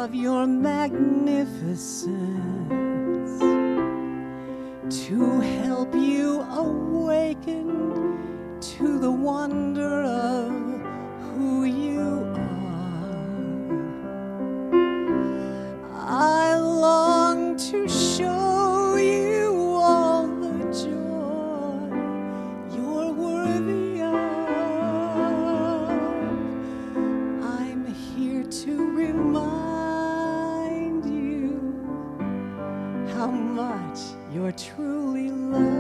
of your magnificence, to help you awaken to the wonder of who you are. I long to show you all the joy you're worthy of. I'm here to remind you how much you're truly loved.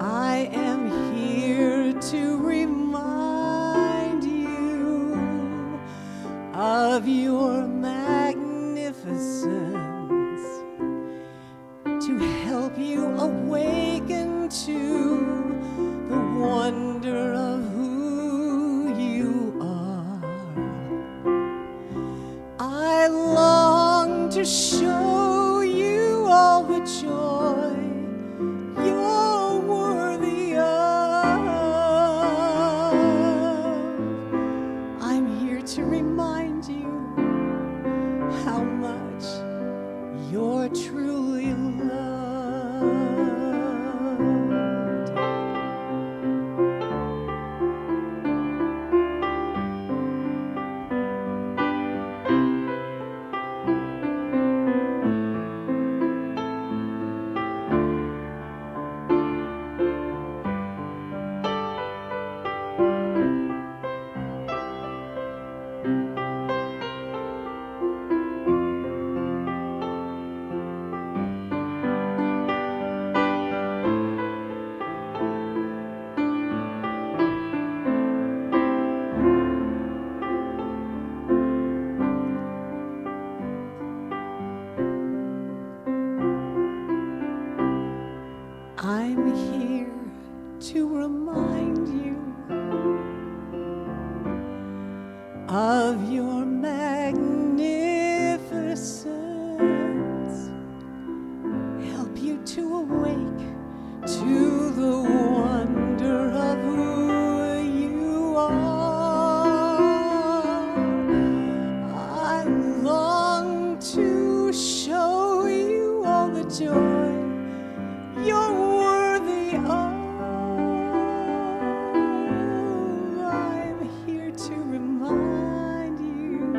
I am here to remind you of your magnificence, to help you awaken to the wonder of who you are. I long to show you all the joy you're worthy of. I'm here to remind you how much you're truly loved. I'm here to remind you of your magnificence, help you to awake to the wonder of who you are. I long to show you all the joy you're worthy of. I'm here to remind you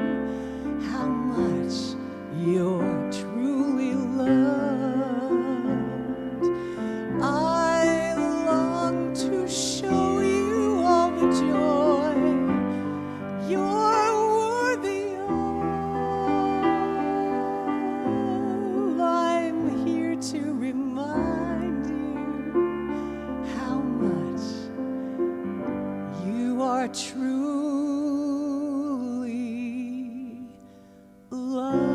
how much you're truly loved. I long to show you all the joy you're worthy of. I'm here to remind you how much you are truly loved.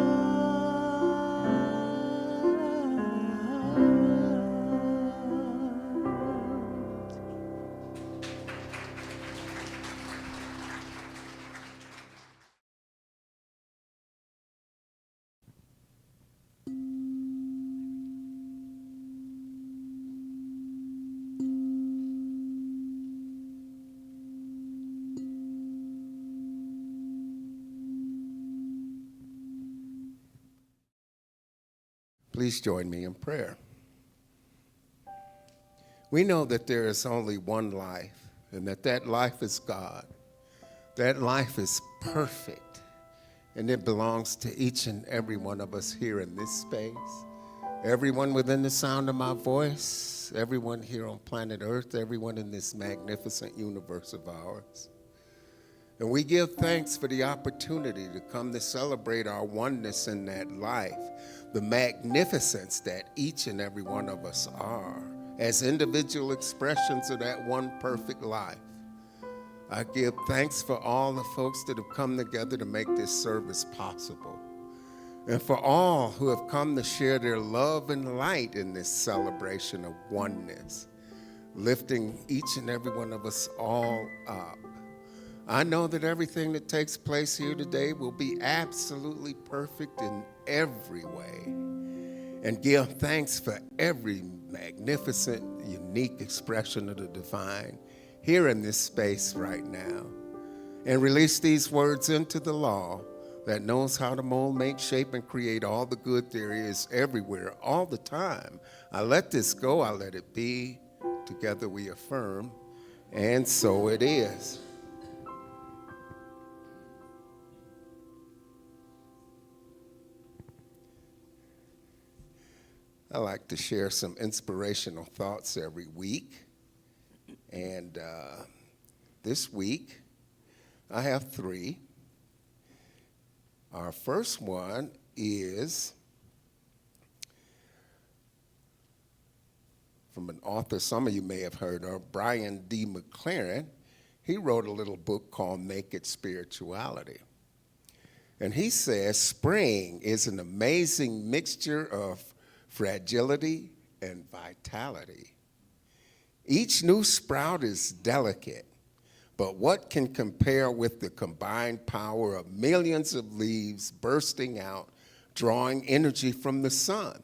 Please join me in prayer. We know that there is only one life, and that life is God. That life is perfect, and it belongs to each and every one of us here in this space. Everyone within the sound of my voice, everyone here on planet Earth, everyone in this magnificent universe of ours. And we give thanks for the opportunity to come to celebrate our oneness in that life, the magnificence that each and every one of us are, as individual expressions of that one perfect life. I give thanks for all the folks that have come together to make this service possible, and for all who have come to share their love and light in this celebration of oneness, lifting each and every one of us all up. I know that everything that takes place here today will be absolutely perfect in every way, and give thanks for every magnificent, unique expression of the divine here in this space right now. and release these words into the law that knows how to mold, make, shape, and create all the good there is everywhere, all the time. I let this go, I let it be. Together we affirm, and so it is. I like to share some inspirational thoughts every week. And this week, I have 3. Our first one is from an author some of you may have heard of, Brian D. McLaren. He wrote a little book called Naked Spirituality. And he says, spring is an amazing mixture of fragility and vitality. Each new sprout is delicate, but what can compare with the combined power of millions of leaves bursting out, drawing energy from the sun?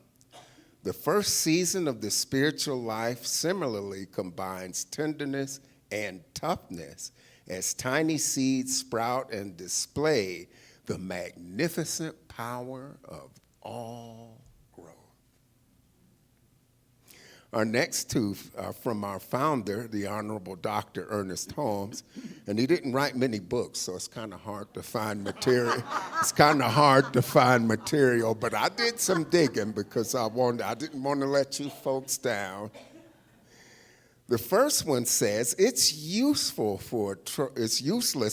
The first season of the spiritual life similarly combines tenderness and toughness as tiny seeds sprout and display the magnificent power of all growth. Our next 2 are from our founder, the Honorable Dr. Ernest Holmes, and he didn't write many books, so it's kind of hard to find material. But I did some digging because I didn't want to let you folks down. The first one says, it's useless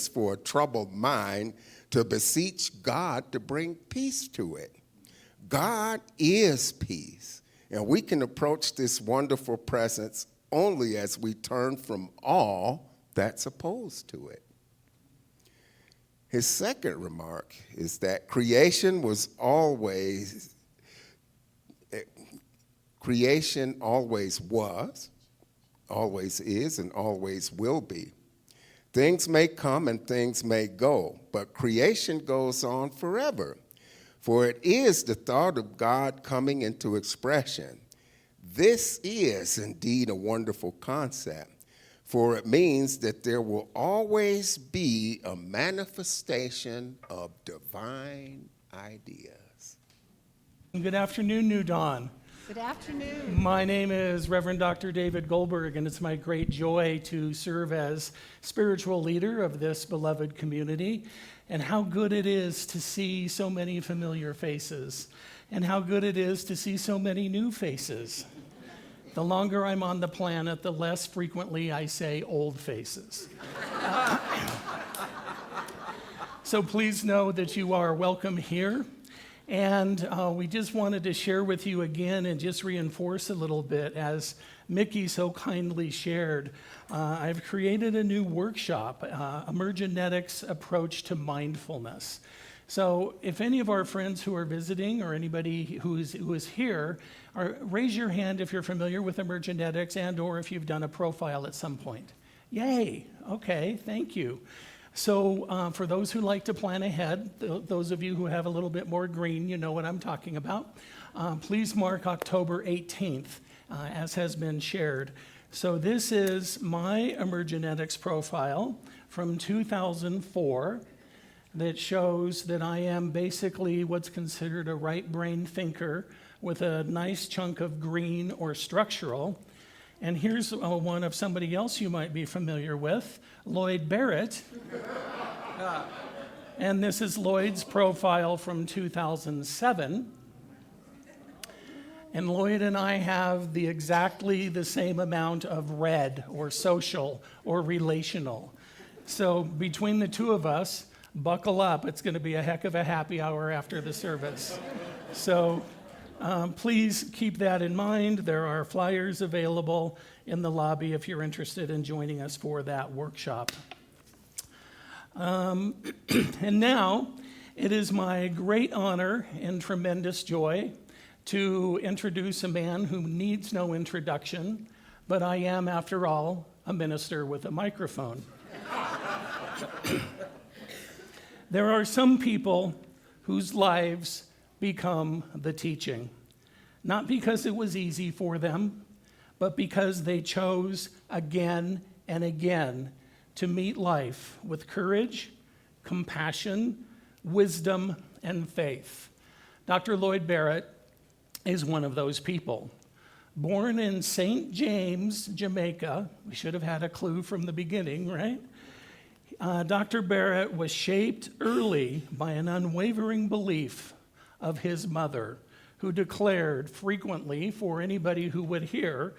for a troubled mind to beseech God to bring peace to it. God is peace. And we can approach this wonderful presence only as we turn from all that's opposed to it. His second remark is that creation always was, always is, and always will be. Things may come and things may go, but creation goes on forever. For it is the thought of God coming into expression. This is indeed a wonderful concept, for it means that there will always be a manifestation of divine ideas. Good afternoon, New Dawn. Good afternoon. My name is Reverend Dr. David Goldberg, and it's my great joy to serve as spiritual leader of this beloved community. And how good it is to see so many familiar faces, and how good it is to see so many new faces. The longer I'm on the planet, the less frequently I say old faces. So please know that you are welcome here. And we just wanted to share with you again and just reinforce a little bit, as Mickey so kindly shared. I've created a new workshop, Emergenetics Approach to Mindfulness. So if any of our friends who are visiting or anybody who is here, raise your hand if you're familiar with Emergenetics and or if you've done a profile at some point. Yay, okay, thank you. So for those who like to plan ahead, those of you who have a little bit more green, you know what I'm talking about. Please mark October 18th, as has been shared. So this is my Emergenetics profile from 2004 that shows that I am basically what's considered a right brain thinker with a nice chunk of green or structural. And here's one of somebody else you might be familiar with, Lloyd Barrett. And this is Lloyd's profile from 2007. And Lloyd and I have exactly the same amount of red or social or relational. So between the two of us, buckle up. It's going to be a heck of a happy hour after the service. So please keep that in mind. There are flyers available in the lobby if you're interested in joining us for that workshop. And now, it is my great honor and tremendous joy to introduce a man who needs no introduction, but I am, after all, a minister with a microphone. There are some people whose lives become the teaching, not because it was easy for them, but because they chose again and again to meet life with courage, compassion, wisdom, and faith. Dr. Lloyd Barrett is one of those people. Born in St. James, Jamaica, we should have had a clue from the beginning, right? Dr. Barrett was shaped early by an unwavering belief of his mother, who declared frequently for anybody who would hear,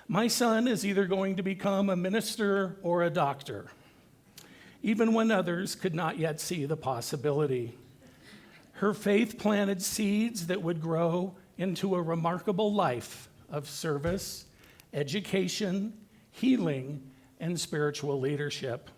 "My son is either going to become a minister or a doctor," even when others could not yet see the possibility. Her faith planted seeds that would grow into a remarkable life of service, education, healing, and spiritual leadership.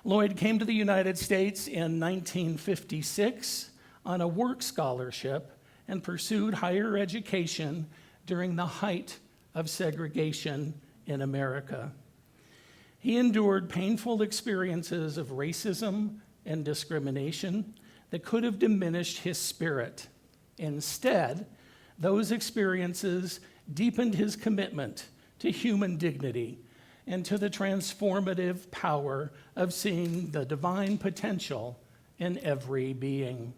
Lloyd came to the United States in 1956 on a work scholarship and pursued higher education during the height of segregation in America. He endured painful experiences of racism and discrimination that could have diminished his spirit. Instead, those experiences deepened his commitment to human dignity and to the transformative power of seeing the divine potential in every being.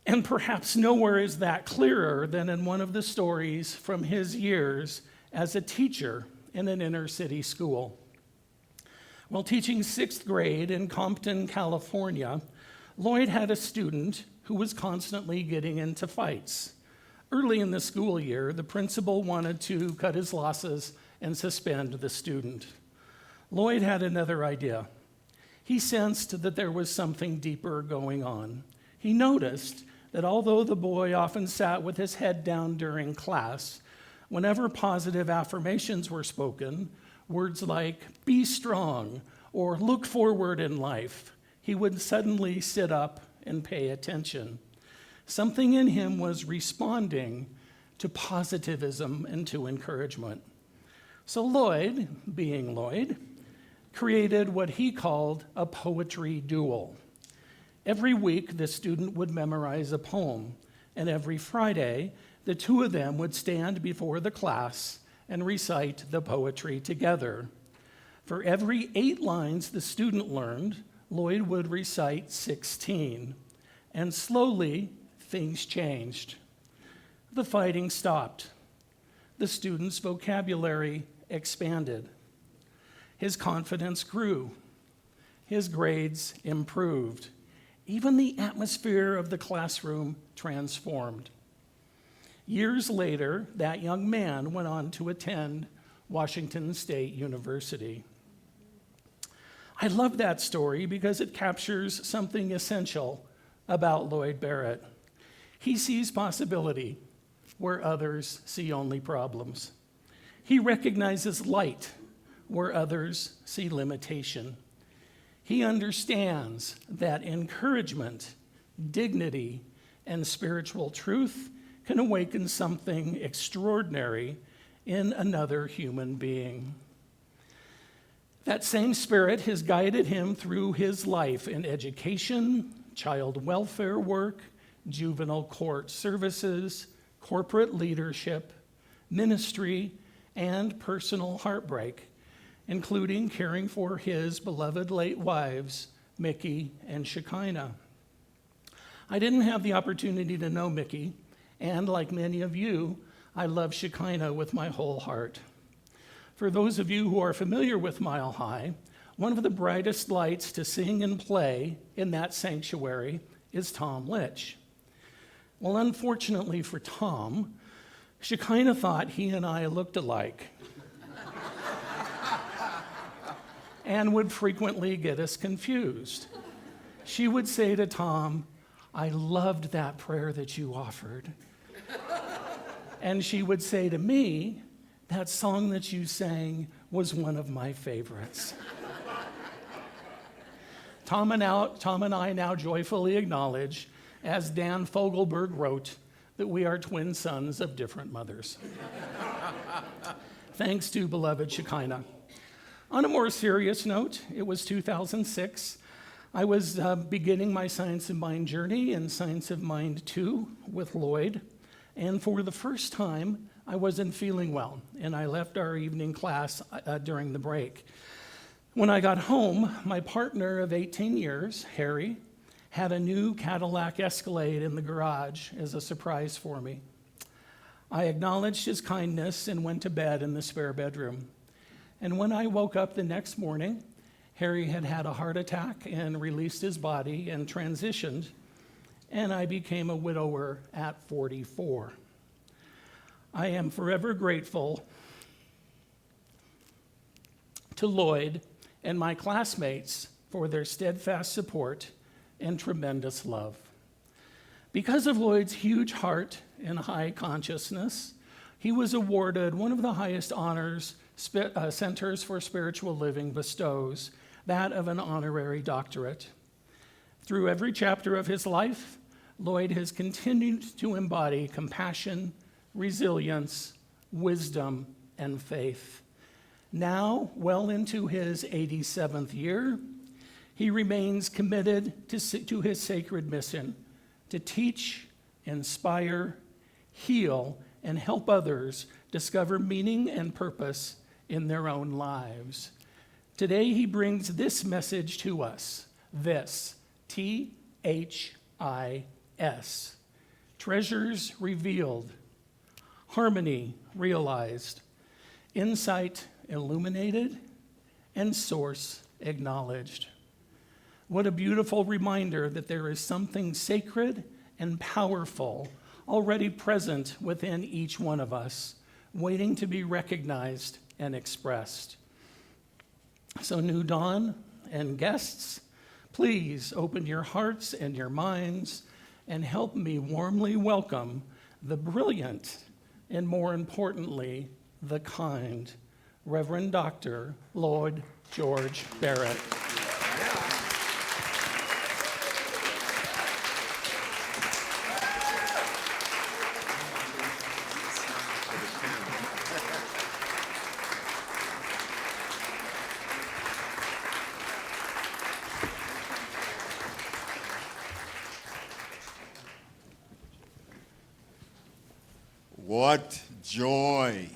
And perhaps nowhere is that clearer than in one of the stories from his years as a teacher in an inner city school. While teaching 6th grade in Compton, California, Lloyd had a student who was constantly getting into fights. Early in the school year, the principal wanted to cut his losses and suspend the student. Lloyd had another idea. He sensed that there was something deeper going on. He noticed that although the boy often sat with his head down during class, whenever positive affirmations were spoken, words like "be strong" or "look forward in life," he would suddenly sit up and pay attention. Something in him was responding to positivism and to encouragement. So Lloyd, being Lloyd, created what he called a poetry duel. Every week, the student would memorize a poem, and every Friday, the two of them would stand before the class and recite the poetry together. For every 8 lines the student learned, Lloyd would recite 16, and slowly, things changed. The fighting stopped. The student's vocabulary expanded. His confidence grew. His grades improved. Even the atmosphere of the classroom transformed. Years later, that young man went on to attend Washington State University. I love that story because it captures something essential about Lloyd Barrett. He sees possibility where others see only problems. He recognizes light where others see limitation. He understands that encouragement, dignity, and spiritual truth can awaken something extraordinary in another human being. That same spirit has guided him through his life in education, child welfare work, juvenile court services, corporate leadership, ministry, and personal heartbreak, including caring for his beloved late wives, Mickey and Shekinah. I didn't have the opportunity to know Mickey, and like many of you, I love Shekinah with my whole heart. For those of you who are familiar with Mile High, one of the brightest lights to sing and play in that sanctuary is Tom Litch. Well, unfortunately for Tom, Shekinah thought he and I looked alike and would frequently get us confused. She would say to Tom, "I loved that prayer that you offered." And she would say to me, "That song that you sang was one of my favorites." Tom and I now joyfully acknowledge, as Dan Fogelberg wrote, that we are twin sons of different mothers. Thanks to beloved Shekinah. On a more serious note, it was 2006. I was beginning my Science of Mind journey in Science of Mind 2 with Lloyd, and for the first time, I wasn't feeling well, and I left our evening class during the break. When I got home, my partner of 18 years, Harry, had a new Cadillac Escalade in the garage as a surprise for me. I acknowledged his kindness and went to bed in the spare bedroom. And when I woke up the next morning, Harry had had a heart attack and released his body and transitioned, and I became a widower at 44. I am forever grateful to Lloyd and my classmates for their steadfast support and tremendous love. Because of Lloyd's huge heart and high consciousness, he was awarded one of the highest honors Centers for Spiritual Living bestows, that of an honorary doctorate. Through every chapter of his life, Lloyd has continued to embody compassion, resilience, wisdom, and faith. Now, well into his 87th year, he remains committed to his sacred mission to teach, inspire, heal, and help others discover meaning and purpose in their own lives. Today, he brings this message to us, this, THIS, treasures revealed, harmony realized, insight illuminated, and source acknowledged. What a beautiful reminder that there is something sacred and powerful already present within each one of us, waiting to be recognized and expressed. So, New Dawn and guests, please open your hearts and your minds and help me warmly welcome the brilliant and, more importantly, the kind Reverend Dr. Lloyd George Barrett. What joy!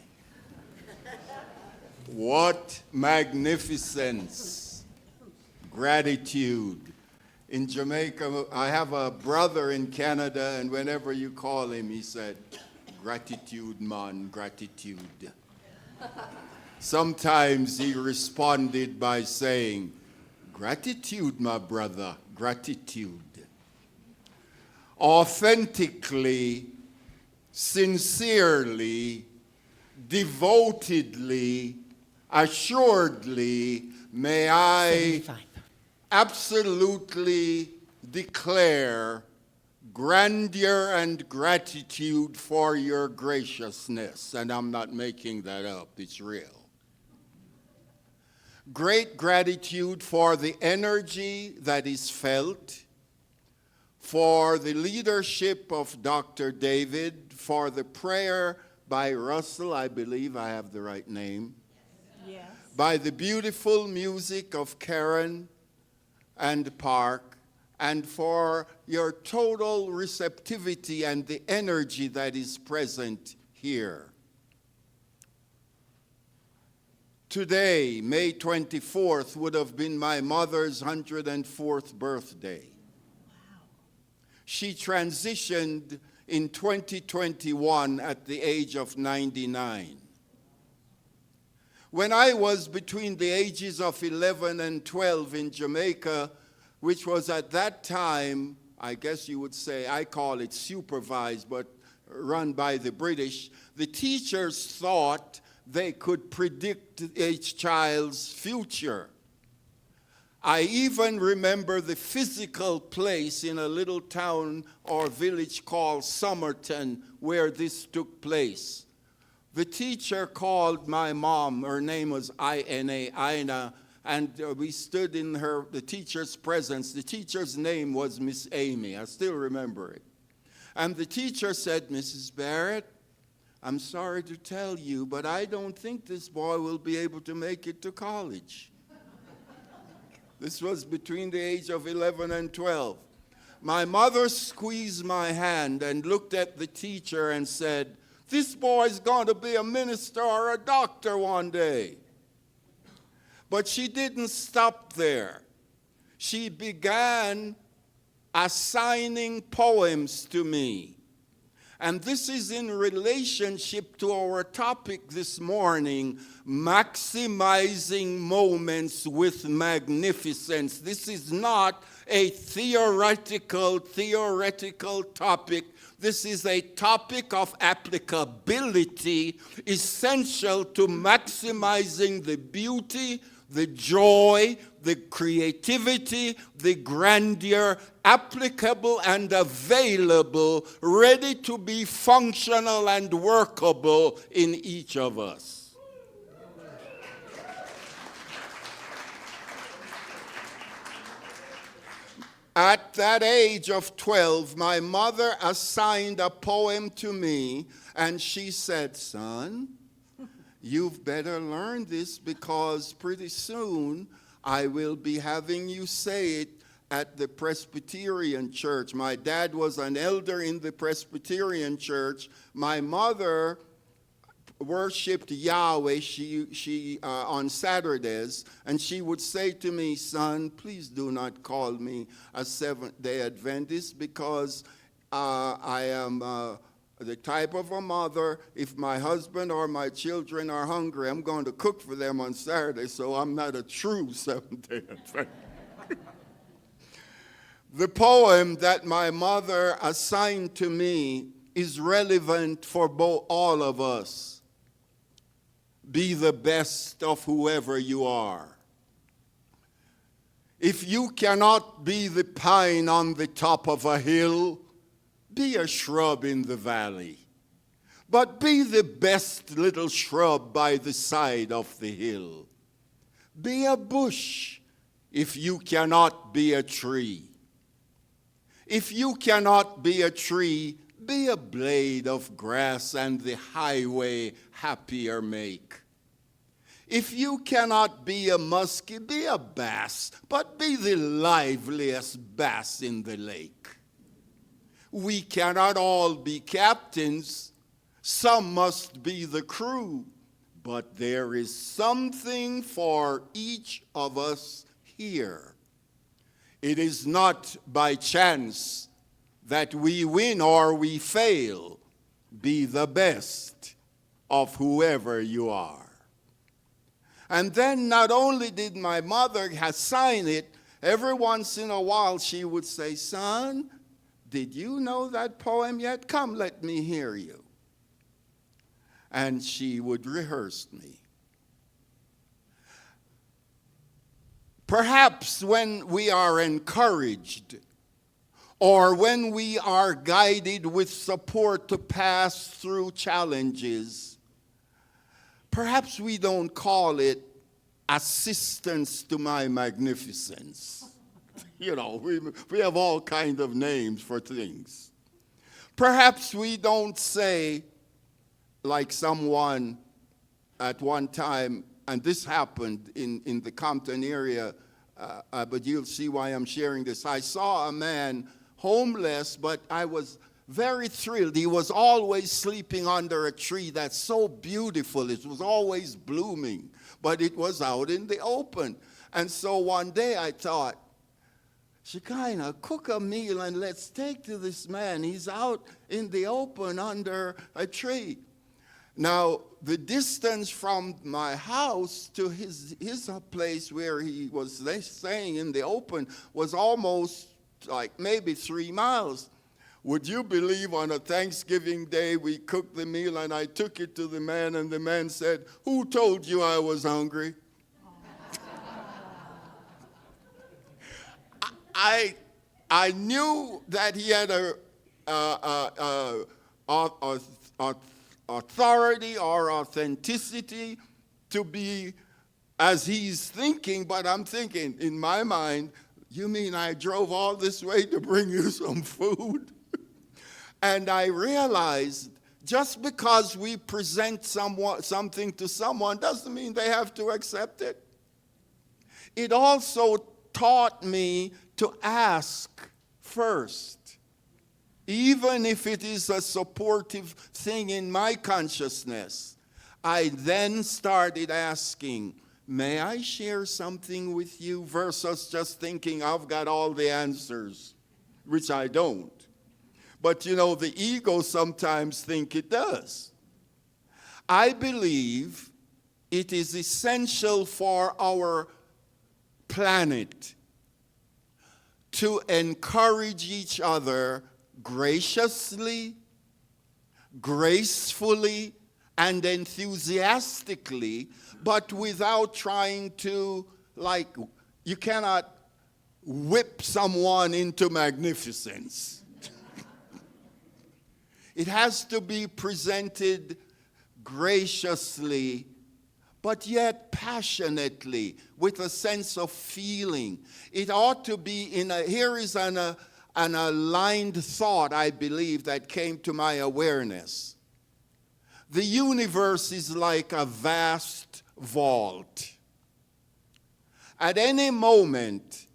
What magnificence! Gratitude. In Jamaica, I have a brother in Canada, and whenever you call him, he said, "Gratitude, man, gratitude." Sometimes he responded by saying, "Gratitude, my brother, gratitude." Authentically, sincerely, devotedly, assuredly, may I absolutely declare grandeur and gratitude for your graciousness. And I'm not making that up, it's real. Great gratitude for the energy that is felt, for the leadership of Dr. David, for the prayer by Russell, I believe I have the right name, yes. By the beautiful music of Karen and Park, and for your total receptivity and the energy that is present here. Today, May 24th, would have been my mother's 104th birthday. Wow. She transitioned in 2021 at the age of 99. When I was between the ages of 11 and 12 in Jamaica, which was at that time, I guess you would say, I call it supervised, but run by the British, the teachers thought they could predict each child's future. I even remember the physical place in a little town or village called Somerton where this took place. The teacher called my mom, her name was Ina, and we stood in the teacher's presence. The teacher's name was Miss Amy, I still remember it. And the teacher said, "Mrs. Barrett, I'm sorry to tell you, but I don't think this boy will be able to make it to college." This was between the age of 11 and 12. My mother squeezed my hand and looked at the teacher and said, This boy's going to be a minister or a doctor one day. But she didn't stop there. She began assigning poems to me. And this is in relationship to our topic this morning, maximizing moments with magnificence. This is not a theoretical topic. This is a topic of applicability, essential to maximizing the beauty, the joy, the creativity, the grandeur, applicable and available, ready to be functional and workable in each of us. At that age of 12, my mother assigned a poem to me, and she said, "Son, you've better learn this because pretty soon I will be having you say it at the Presbyterian church." My dad was an elder in the Presbyterian church. My mother worshiped Yahweh on Saturdays, and she would say to me, "Son, please do not call me a Seventh-day Adventist because I am the type of a mother, if my husband or my children are hungry, I'm going to cook for them on Saturday, so I'm not a true Seventh-day Adventist." The poem that my mother assigned to me is relevant for all of us. Be the best of whoever you are. If you cannot be the pine on the top of a hill, be a shrub in the valley. But be the best little shrub by the side of the hill. Be a bush if you cannot be a tree. If you cannot be a tree, be a blade of grass and the highway happier make. If you cannot be a muskie, be a bass, but be the liveliest bass in the lake. We cannot all be captains. Some must be the crew, but there is something for each of us here. It is not by chance that we win or we fail. Be the best of whoever you are. And then not only did my mother assign it, every once in a while she would say, "Son, did you know that poem yet? Come, let me hear you." And she would rehearse me. Perhaps when we are encouraged or when we are guided with support to pass through challenges, perhaps we don't call it assistance to my magnificence. You know, we have all kinds of names for things. Perhaps we don't say, like someone at one time, and this happened in the Compton area, but you'll see why I'm sharing this. I saw a man homeless, but I was very thrilled. He was always sleeping under a tree that's so beautiful. It was always blooming, but it was out in the open. And so one day I thought, Shekinah, cook a meal and let's take to this man. He's out in the open under a tree. Now, the distance from my house to his place where he was staying in the open was almost like maybe 3 miles. Would you believe on a Thanksgiving day we cooked the meal and I took it to the man and the man said, "Who told you I was hungry?" I knew that he had a authority or authenticity to be as he's thinking, but I'm thinking in my mind, you mean I drove all this way to bring you some food? And I realized just because we present something to someone doesn't mean they have to accept it. It also taught me to ask first. even if it is a supportive thing in my consciousness, I then started asking, may I share something with you, versus just thinking I've got all the answers, which I don't. But you know, the ego sometimes think it does. I believe it is essential for our planet to encourage each other graciously, gracefully, and enthusiastically, but without trying to, like, you cannot whip someone into magnificence. It has to be presented graciously, but yet passionately, with a sense of feeling. It ought to be here is an aligned thought, I believe, that came to my awareness. The universe is like a vast vault. At any moment,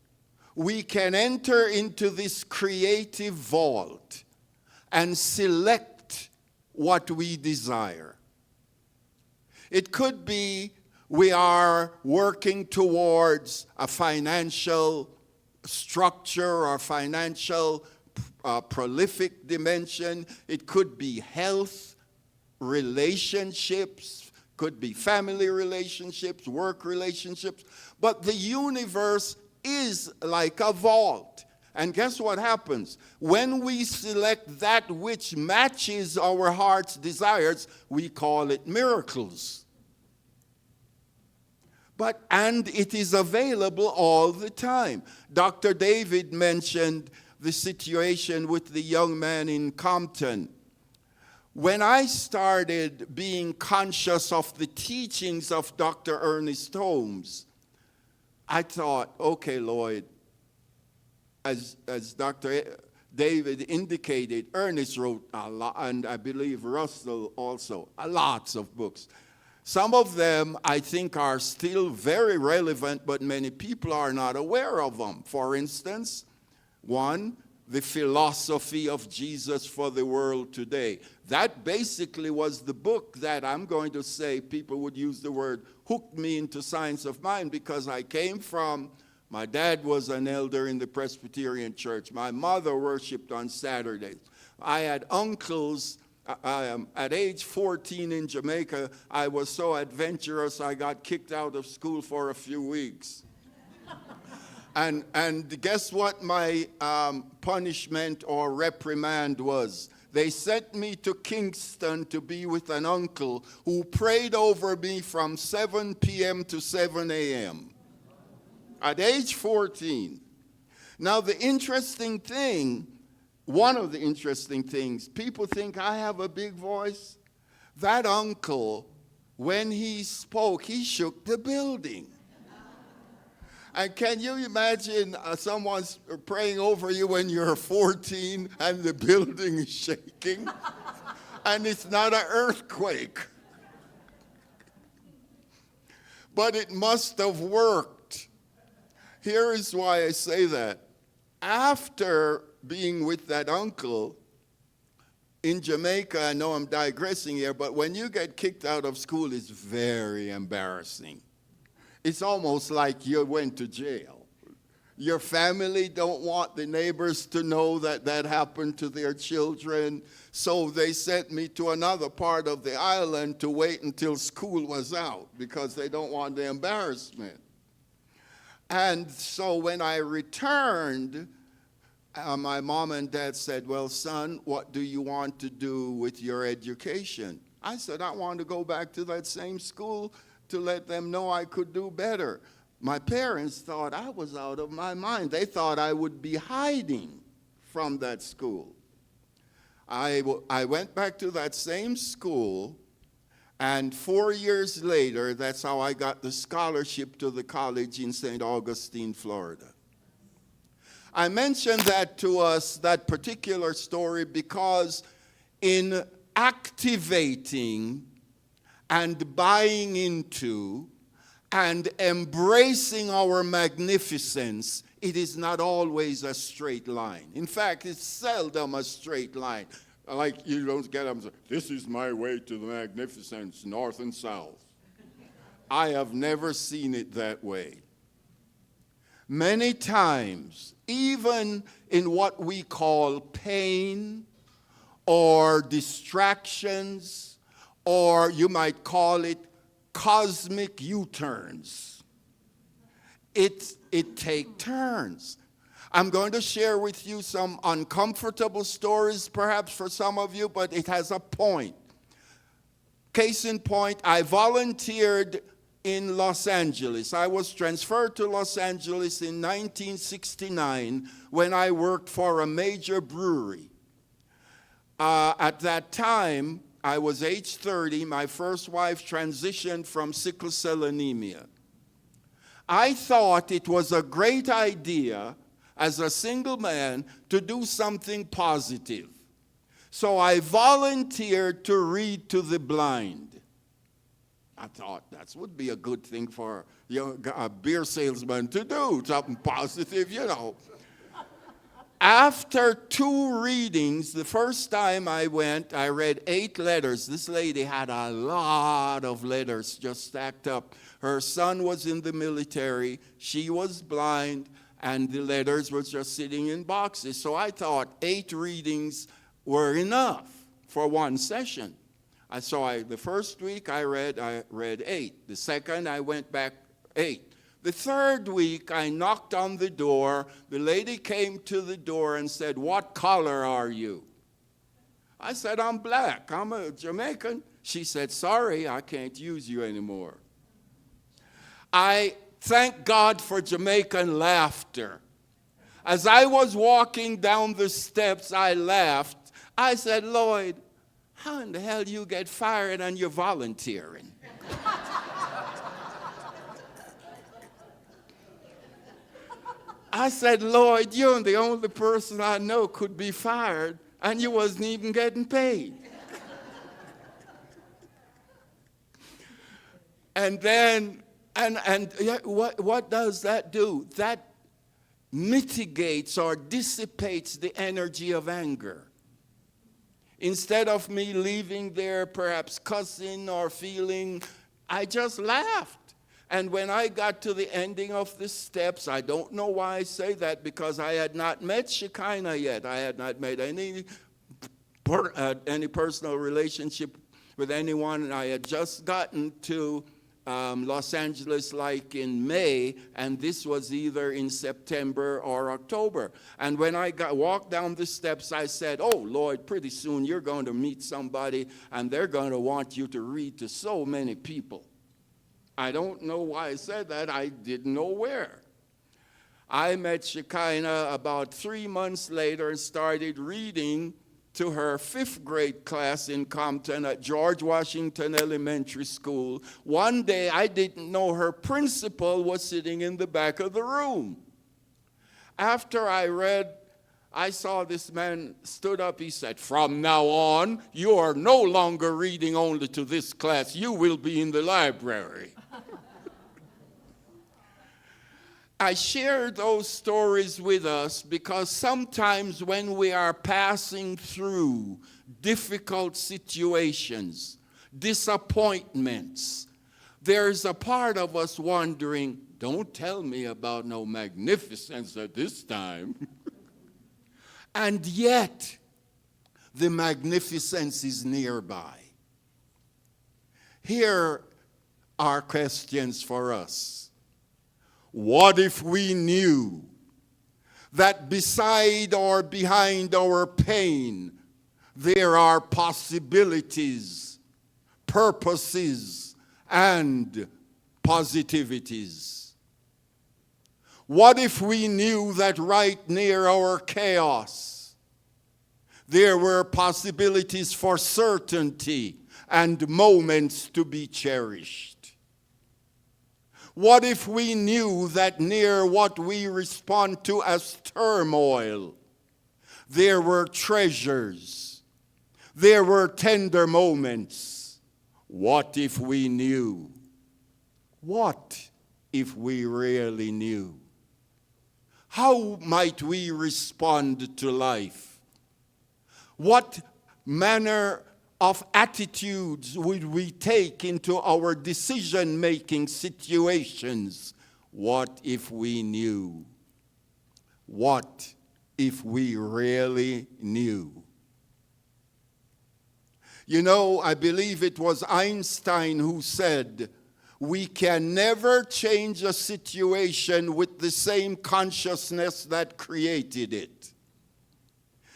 we can enter into this creative vault and select what we desire. It could be we are working towards a financial structure or financial prolific dimension. It could be health, relationships, could be family relationships, work relationships. But the universe is like a vault. And guess what happens? When we select that which matches our heart's desires, we call it miracles. And it is available all the time. Dr. David mentioned the situation with the young man in Compton. When I started being conscious of the teachings of Dr. Ernest Holmes, I thought, okay, Lloyd, as Dr. David indicated, Ernest wrote a lot, and I believe Russell also, lots of books. Some of them, I think, are still very relevant, but many people are not aware of them. For instance, one, The Philosophy of Jesus for the World Today. That basically was the book that, I'm going to say, people would use the word, hooked me into science of mind, because I came from, my dad was an elder in the Presbyterian Church. My mother worshiped on Saturdays. I had uncles. At age 14 in Jamaica, I was so adventurous I got kicked out of school for a few weeks. And guess what my punishment or reprimand was? They sent me to Kingston to be with an uncle who prayed over me from 7 p.m. to 7 a.m. at age 14. Now, the interesting thing, one of the interesting things, people think I have a big voice. That uncle, when he spoke, he shook the building. And can you imagine someone's praying over you when you're 14 and the building is shaking? And it's not an earthquake. But it must have worked. Here is why I say that. After being with that uncle in Jamaica, I know I'm digressing here, but when you get kicked out of school, it's very embarrassing. It's almost like you went to jail. Your family don't want the neighbors to know that that happened to their children, so they sent me to another part of the island to wait until school was out because they don't want the embarrassment. And so when I returned, my mom and dad said, well, son, what do you want to do with your education? I said, I want to go back to that same school to let them know I could do better. My parents thought I was out of my mind. They thought I would be hiding from that school. I went back to that same school, and 4 years later, that's how I got the scholarship to the college in St. Augustine, Florida. I mentioned that to us, that particular story, because in activating and buying into and embracing our magnificence it is not always a straight line. In fact, it's seldom a straight line. Like you don't get them, this is my way to the Magnificence, north and south. I have never seen it that way. Many times, even in what we call pain or distractions, or you might call it cosmic U-turns, it takes turns. I'm going to share with you some uncomfortable stories, perhaps for some of you, but it has a point. Case in point, I volunteered in Los Angeles. I was transferred to Los Angeles in 1969 when I worked for a major brewery. At that time, I was age 30. My first wife transitioned from sickle cell anemia. I thought it was a great idea as a single man to do something positive. So I volunteered to read to the blind. I thought that would be a good thing for a beer salesman to do, something positive, you know. After 2 readings, the first time I went, I read 8 letters. This lady had a lot of letters just stacked up. Her son was in the military, she was blind, and the letters were just sitting in boxes. So I thought 8 readings were enough for one session. The first week I read 8. The second I went back 8. The third week I knocked on the door. The lady came to the door and said, "What color are you?" I said, "I'm black. I'm a Jamaican." She said, "Sorry, I can't use you anymore." I thank God for Jamaican laughter. As I was walking down the steps, I laughed. I said, "Lloyd, how in the hell do you get fired and you're volunteering?" I said, "Lloyd, you're the only person I know could be fired, and you wasn't even getting paid." And then, what does that do? That mitigates or dissipates the energy of anger. Instead of me leaving there perhaps cussing or feeling, I just laughed. And when I got to the ending of the steps, I don't know why I say that, because I had not met Shekinah yet. I had not made any personal relationship with anyone. And I had just gotten to Los Angeles like in May, and this was either in September or October. And when I walked down the steps, I said, "Oh, Lord, pretty soon you're going to meet somebody, and they're going to want you to read to so many people." I don't know why I said that. I didn't know where. I met Shekinah about 3 months later and started reading to her 5th grade class in Compton at George Washington Elementary School. One day, I didn't know her principal was sitting in the back of the room. After I read, I saw this man stood up. He said, "From now on, you are no longer reading only to this class. You will be in the library." I share those stories with us because sometimes when we are passing through difficult situations, disappointments, there's a part of us wondering, "Don't tell me about no magnificence at this time." And yet, the magnificence is nearby. Here are questions for us. What if we knew that beside or behind our pain, there are possibilities, purposes, and positivities? What if we knew that right near our chaos, there were possibilities for certainty and moments to be cherished? What if we knew that near what we respond to as turmoil, there were treasures, there were tender moments? What if we knew? What if we really knew? how might we respond to life? What manner of attitudes would we take into our decision-making situations? What if we knew? What if we really knew? You know, I believe it was Einstein who said, we can never change a situation with the same consciousness that created it.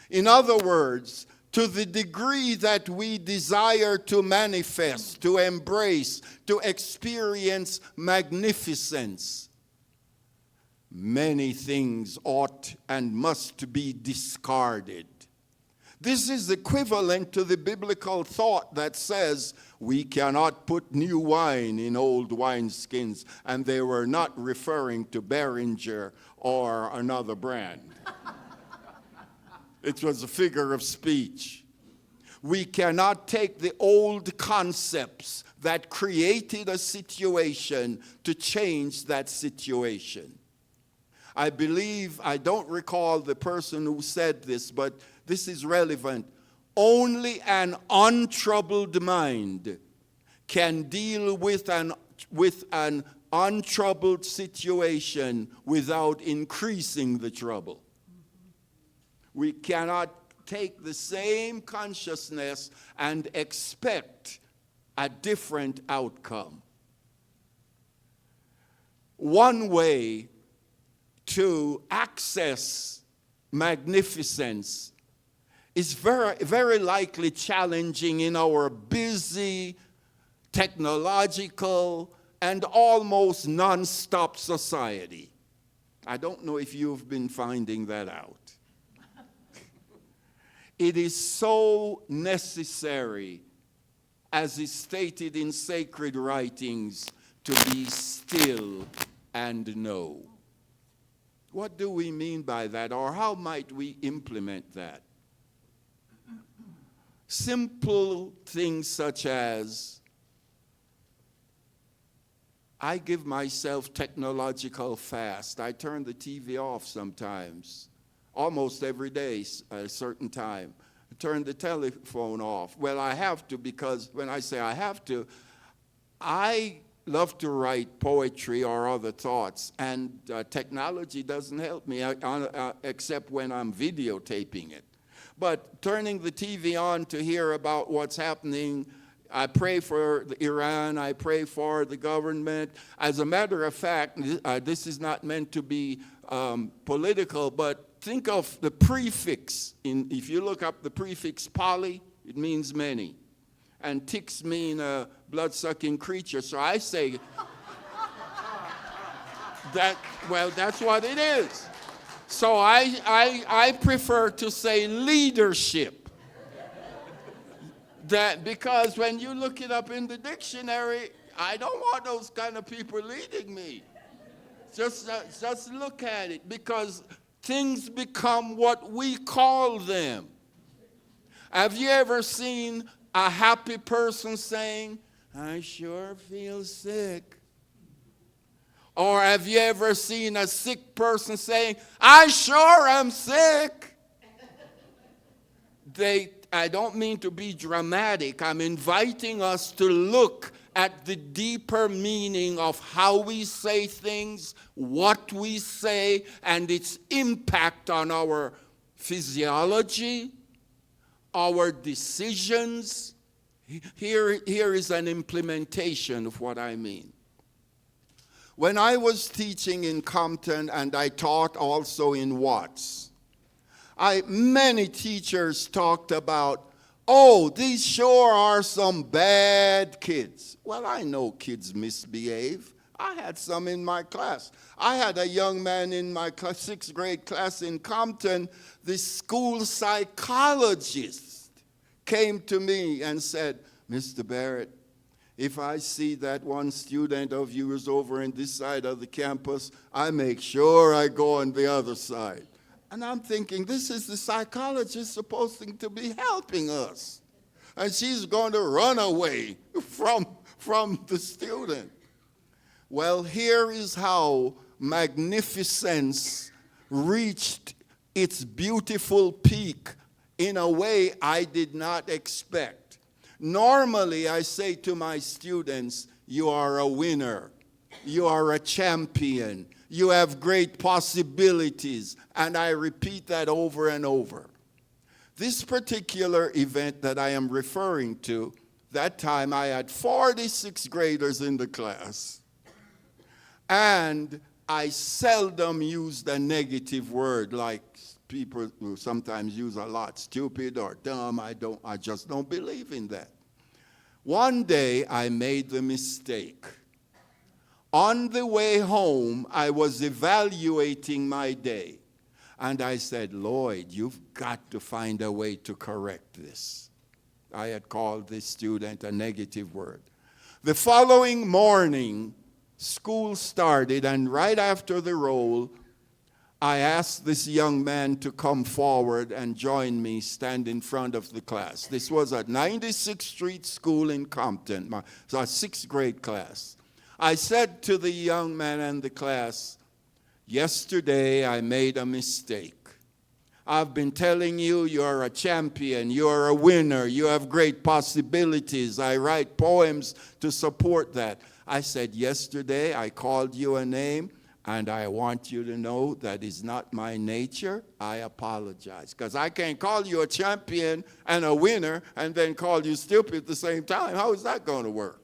In other words, to the degree that we desire to manifest, to embrace, to experience magnificence, many things ought and must be discarded. This is equivalent to the biblical thought that says we cannot put new wine in old wineskins, and they were not referring to Behringer or another brand. It was a figure of speech. We cannot take the old concepts that created a situation to change that situation. I believe, I don't recall the person who said this, but this is relevant. Only an untroubled mind can deal with an untroubled situation without increasing the trouble. We cannot take the same consciousness and expect a different outcome. One way to access magnificence is very, very likely challenging in our busy, technological, and almost non-stop society. I don't know if you've been finding that out. It is so necessary, as is stated in sacred writings, to be still and know. What do we mean by that, or how might we implement that? Simple things such as, I give myself technological fast. I turn the TV off sometimes, almost every day at a certain time. I turn the telephone off. Well, I have to, because when I say I have to, I love to write poetry or other thoughts, and technology doesn't help me except when I'm videotaping it. But turning the TV on to hear about what's happening, I pray for Iran, I pray for the government. As a matter of fact, this is not meant to be political, but think of the prefix. If you look up the prefix poly, it means many. And ticks mean a blood-sucking creature. So I say that, well, that's what it is. So I prefer to say leadership. That, because when you look it up in the dictionary, I don't want those kind of people leading me. Just look at it, because things become what we call them. Have you ever seen a happy person saying, I sure feel sick? Or have you ever seen a sick person saying, I sure am sick? I don't mean to be dramatic. I'm inviting us to look at the deeper meaning of how we say things, what we say, and its impact on our physiology, our decisions. Here is an implementation of what I mean. When I was teaching in Compton, and I taught also in Watts, many teachers talked about, oh, these sure are some bad kids. Well, I know kids misbehave. I had some in my class. I had a young man in my sixth grade class in Compton. The school psychologist came to me and said, Mr. Barrett, if I see that one student of yours over on this side of the campus, I make sure I go on the other side. And I'm thinking, this is the psychologist supposed to be helping us. And she's going to run away from the student. Well, here is how magnificence reached its beautiful peak in a way I did not expect. Normally, I say to my students, you are a winner. You are a champion. You have great possibilities. And I repeat that over and over. This particular event that I am referring to, that time I had 46 graders in the class. And I seldom used a negative word like people who sometimes use a lot, stupid or dumb. I just don't believe in that. One day I made the mistake. On the way home, I was evaluating my day. And I said, Lloyd, you've got to find a way to correct this. I had called this student a negative word. The following morning, school started, and right after the roll, I asked this young man to come forward and join me, stand in front of the class. This was at 96th Street School in Compton, our 6th grade class. I said to the young man and the class, yesterday I made a mistake. I've been telling you you're a champion, you're a winner, you have great possibilities. I write poems to support that. I said, yesterday I called you a name, and I want you to know that is not my nature. I apologize. Because I can't call you a champion and a winner and then call you stupid at the same time. How is that going to work?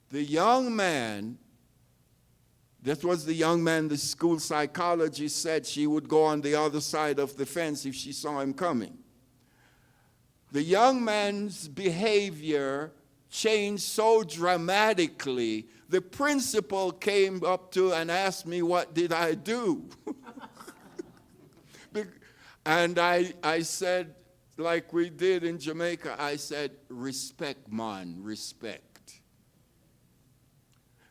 The young man, that was the young man the school psychologist said she would go on the other side of the fence if she saw him coming. The young man's behavior changed so dramatically, the principal came up to and asked me, what did I do? And I said, like we did in Jamaica, I said, respect, man, respect.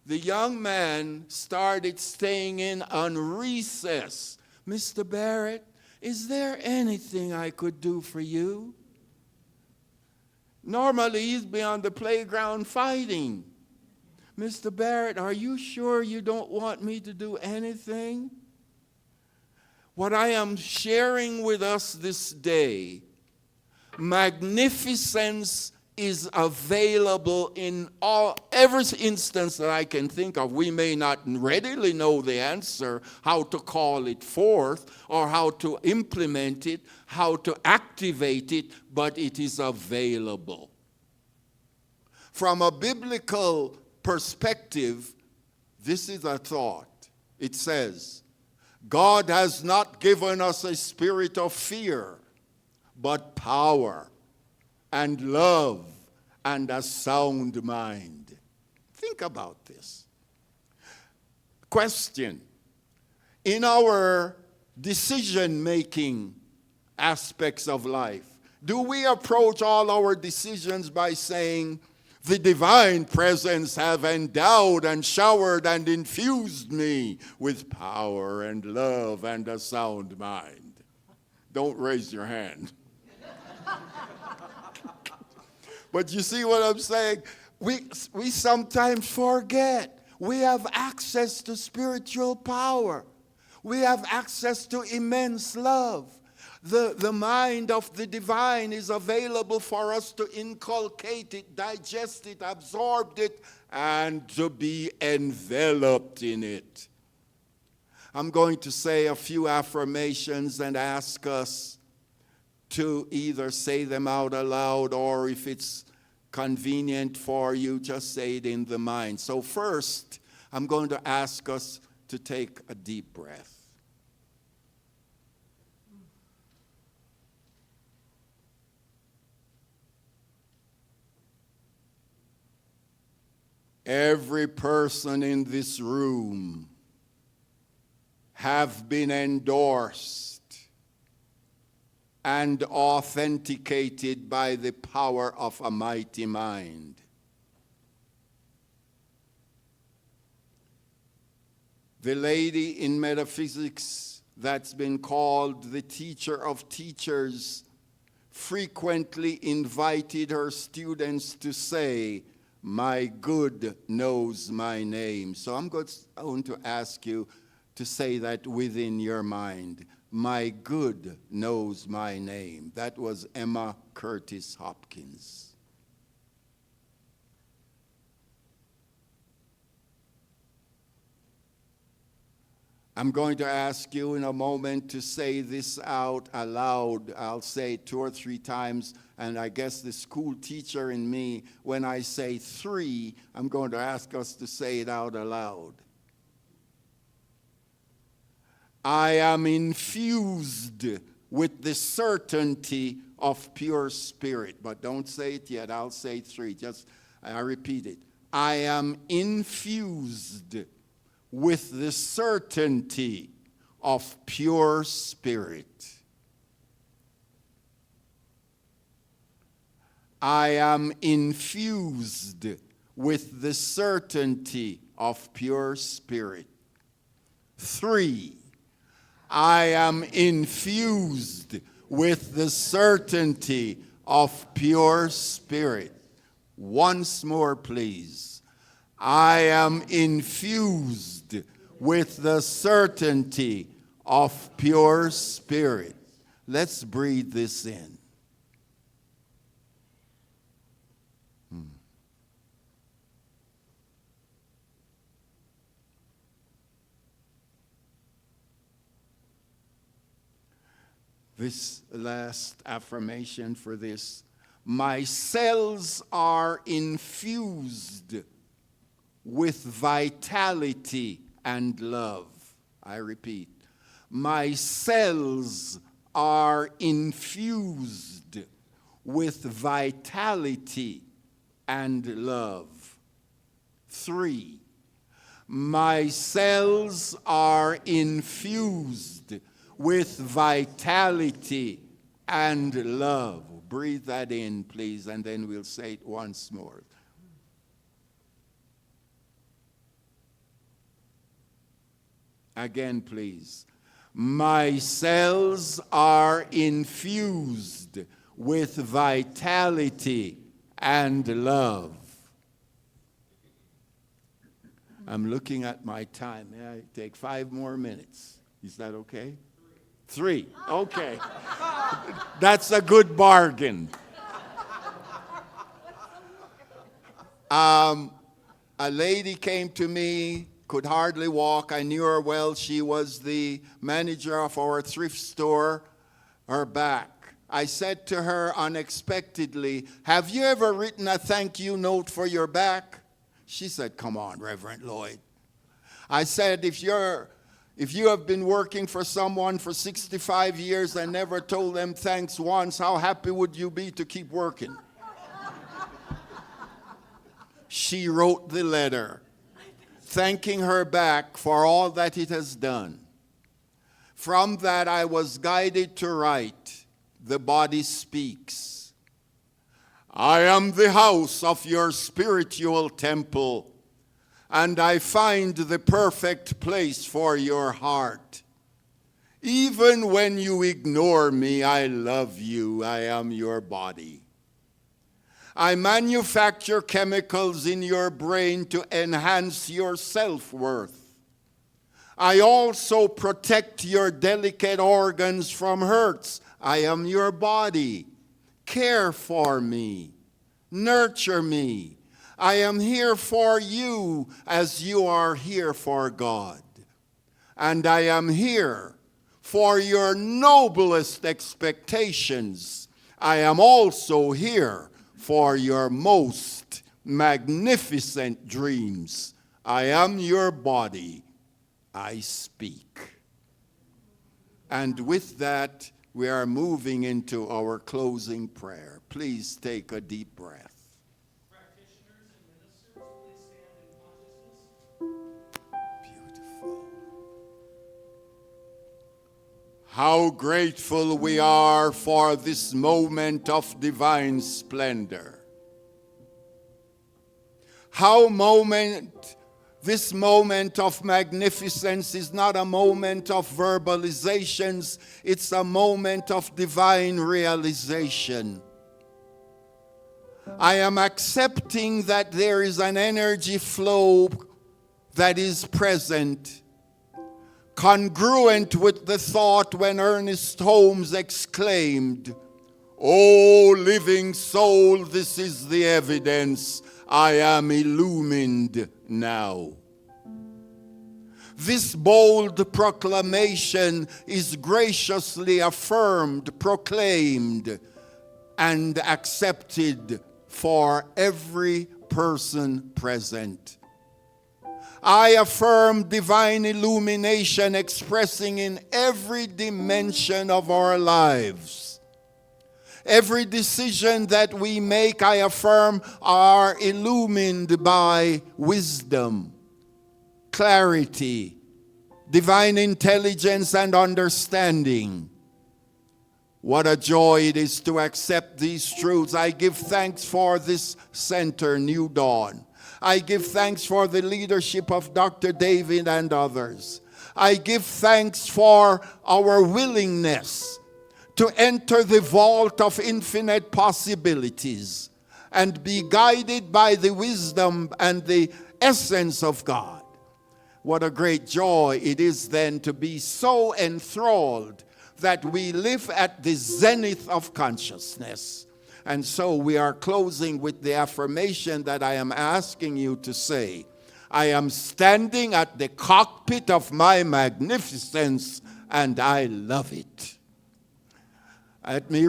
The young man started staying in on recess. Mr. Barrett, is there anything I could do for you? Normally, he'd be on the playground fighting. Mr. Barrett, are you sure you don't want me to do anything? What I am sharing with us this day, magnificence is available in every instance that I can think of. We may not readily know the answer, how to call it forth, or how to implement it, how to activate it, but it is available. From a biblical perspective, this is a thought. It says, God has not given us a spirit of fear, but power and love and a sound mind. Think about this. Question. In our decision-making aspects of life, do we approach all our decisions by saying, the divine presence have endowed and showered and infused me with power and love and a sound mind? Don't raise your hand. But you see what I'm saying? We sometimes forget. We have access to spiritual power. We have access to immense love. The mind of the divine is available for us to inculcate it, digest it, absorb it, and to be enveloped in it. I'm going to say a few affirmations and ask us to either say them out aloud, or if it's convenient for you, just say it in the mind. So first, I'm going to ask us to take a deep breath. Every person in this room have been endorsed and authenticated by the power of a mighty mind. The lady in metaphysics that's been called the teacher of teachers frequently invited her students to say, my good knows my name. So I'm going to ask you to say that within your mind. My good knows my name. That was Emma Curtis Hopkins. I'm going to ask you in a moment to say this out aloud. I'll say it 2 or 3 times, and I guess the school teacher in me, when I say 3, I'm going to ask us to say it out aloud. I am infused with the certainty of pure spirit. But don't say it yet. I'll say 3. I repeat it. I am infused with the certainty of pure spirit. I am infused with the certainty of pure spirit. 3, I am infused with the certainty of pure spirit. Once more, please. I am infused with the certainty of pure spirit. Let's breathe this in. This last affirmation for this. My cells are infused with vitality and love. I repeat, my cells are infused with vitality and love. 3, my cells are infused with vitality and love. Breathe that in, please, and then we'll say it once more. Again, please. My cells are infused with vitality and love. I'm looking at my time. May I take 5 more minutes? Is that okay? 3. Okay. That's a good bargain. A lady came to me, could hardly walk. I knew her well. She was the manager of our thrift store. Her back. I said to her unexpectedly, have you ever written a thank you note for your back? She said, come on, Reverend Lloyd. I said, if you have been working for someone for 65 years and never told them thanks once, how happy would you be to keep working? She wrote the letter, thanking her back for all that it has done. From that, I was guided to write, the body speaks. I am the house of your spiritual temple, and I find the perfect place for your heart. Even when you ignore me, I love you. I am your body. I manufacture chemicals in your brain to enhance your self-worth. I also protect your delicate organs from hurts. I am your body. Care for me. Nurture me. I am here for you as you are here for God. And I am here for your noblest expectations. I am also here for your most magnificent dreams. I am your body. I speak. And with that, we are moving into our closing prayer. Please take a deep breath. Practitioners and ministers, please stand in consciousness. Beautiful. How grateful we are for this moment of divine splendor. This moment of magnificence is not a moment of verbalizations, it's a moment of divine realization. I am accepting that there is an energy flow that is present, congruent with the thought when Ernest Holmes exclaimed, "O living soul, this is the evidence, I am illumined now." This bold proclamation is graciously affirmed, proclaimed, and accepted for every person present. I affirm divine illumination expressing in every dimension of our lives. Every decision that we make, I affirm, are illumined by wisdom, clarity, divine intelligence, and understanding. What a joy it is to accept these truths. I give thanks for this center, New Dawn. I give thanks for the leadership of Dr. David and others. I give thanks for our willingness to enter the vault of infinite possibilities and be guided by the wisdom and the essence of God. What a great joy it is then to be so enthralled that we live at the zenith of consciousness. And so we are closing with the affirmation that I am asking you to say. I am standing at the cockpit of my magnificence, and I love it. Let me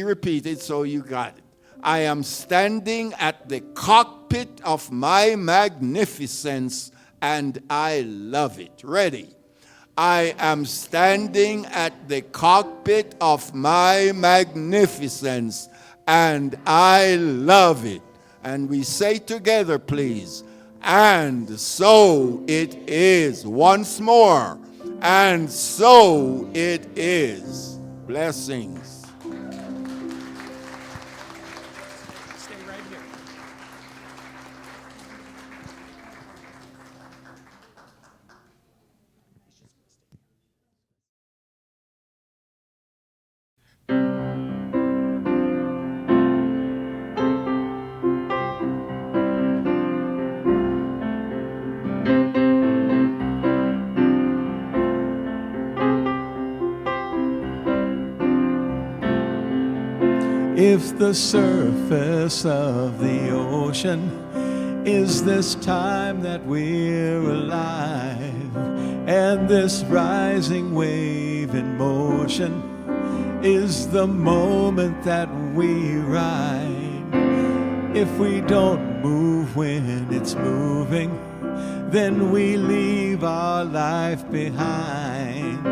repeat it so you got it. I am standing at the cockpit of my magnificence, and I love it. Ready? I am standing at the cockpit of my magnificence, and I love it. And we say together, please, and so it is. Once more, and so it is. Blessings. Stay right here. If the surface of the ocean is this time that we're alive, and this rising wave in motion is the moment that we ride. If we don't move when it's moving, then we leave our life behind.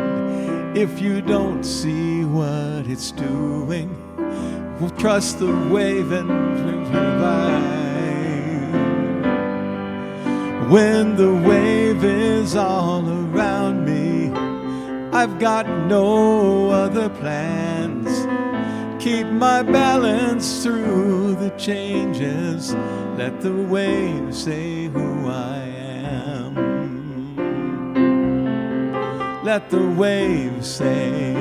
If you don't see what it's doing, we'll trust the wave and survive. When the wave is all around me, I've got no other plans. Keep my balance through the changes. Let the wave say who I am. Let the wave say.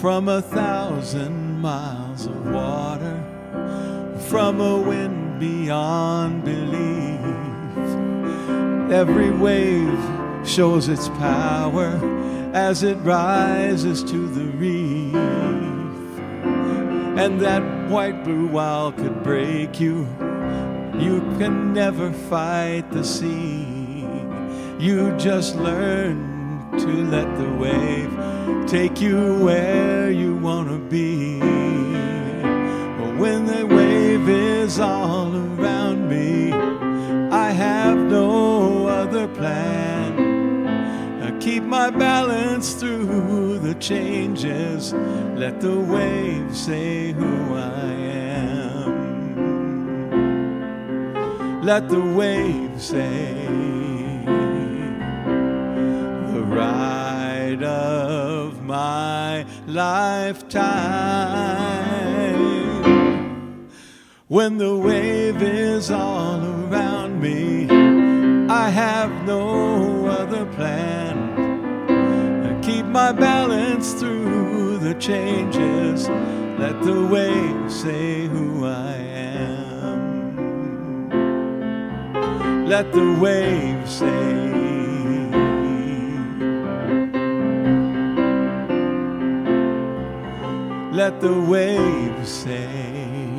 From 1,000 miles of water, from a wind beyond belief, every wave shows its power as it rises to the reef. And that white blue wall could break you. You can never fight the sea. You just learn to let the wave take you where you want to be. But when the wave is all around me, I have no other plan. I keep my balance through the changes. Let the wave say who I am. Let the wave say. The ride of my lifetime. When the wave is all around me, I have no other plan. I keep my balance through the changes. Let the waves say who I am. Let the waves say. Let the waves say.